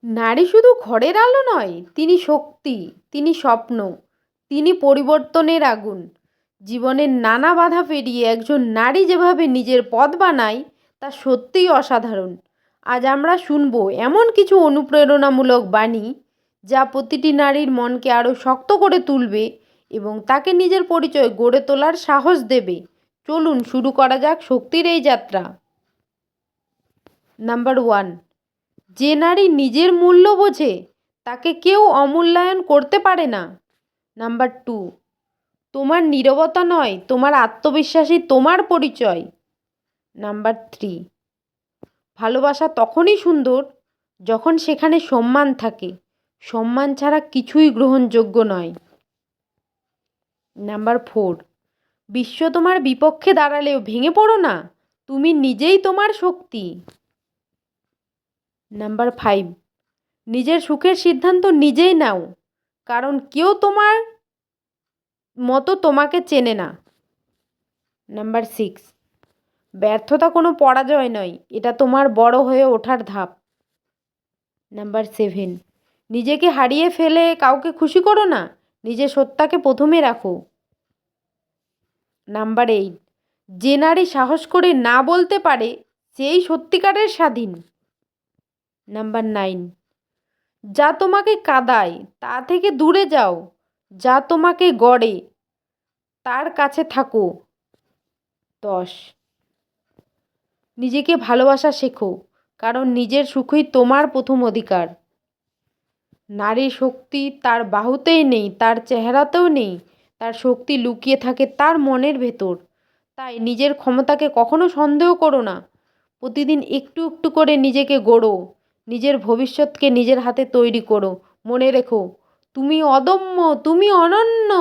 নারী শুধু ঘরের আলো নয়, তিনি শক্তি, তিনি স্বপ্ন, তিনি পরিবর্তনের আগুন। জীবনের নানা বাধা পেরিয়ে একজন নারী যেভাবে নিজের পথ বানায় তা সত্যিই অসাধারণ। আজ আমরা শুনব এমন কিছু অনুপ্রেরণামূলক বাণী যা প্রতিটি নারীর মনকে আরও শক্ত করে তুলবে এবং তাকে নিজের পরিচয় গড়ে তোলার সাহস দেবে। চলুন শুরু করা যাক শক্তির এই যাত্রা। নাম্বার 1, যে নারী নিজের মূল্য বোঝে তাকে কেউ অমূল্যায়ন করতে পারে না। নাম্বার 2, তোমার নীরবতা নয়, তোমার আত্মবিশ্বাসই তোমার পরিচয়। নাম্বার 3, ভালোবাসা তখনই সুন্দর যখন সেখানে সম্মান থাকে, সম্মান ছাড়া কিছুই গ্রহণযোগ্য নয়। নাম্বার 4, বিশ্ব তোমার বিপক্ষে দাঁড়ালেও ভেঙে পড়ো না, তুমি নিজেই তোমার শক্তি। নাম্বার 5, নিজের সুখের সিদ্ধান্ত নিজেই নাও, কারণ কেউ তোমার মতো তোমাকে চেনে না। নাম্বার 6, ব্যর্থতা কোনো পরাজয় নয়, এটা তোমার বড় হয়ে ওঠার ধাপ। নাম্বার 7, নিজেকে হারিয়ে ফেলে কাউকে খুশি করো না, নিজের সত্তাকে প্রথমে রাখো। নাম্বার 8, যে নারী সাহস করে না বলতে পারে সেই সত্যিকারের স্বাধীন। নাম্বার 9, যা তোমাকে কাঁদায় তা থেকে দূরে যাও, যা তোমাকে গড়ে তার কাছে থাকো। 10, নিজেকে ভালোবাসা শেখো, কারণ নিজের সুখই তোমার প্রথম অধিকার। নারীর শক্তি তার বাহুতেই নেই, তার চেহারাতেও নেই, তার শক্তি লুকিয়ে থাকে তার মনের ভেতর। তাই নিজের ক্ষমতাকে কখনো সন্দেহ করো না। প্রতিদিন একটু একটু করে নিজেকে গড়ো, নিজের ভবিষ্যৎকে নিজের হাতে তৈরি করো। মনে রেখো, তুমি অদম্য, তুমি অনন্য।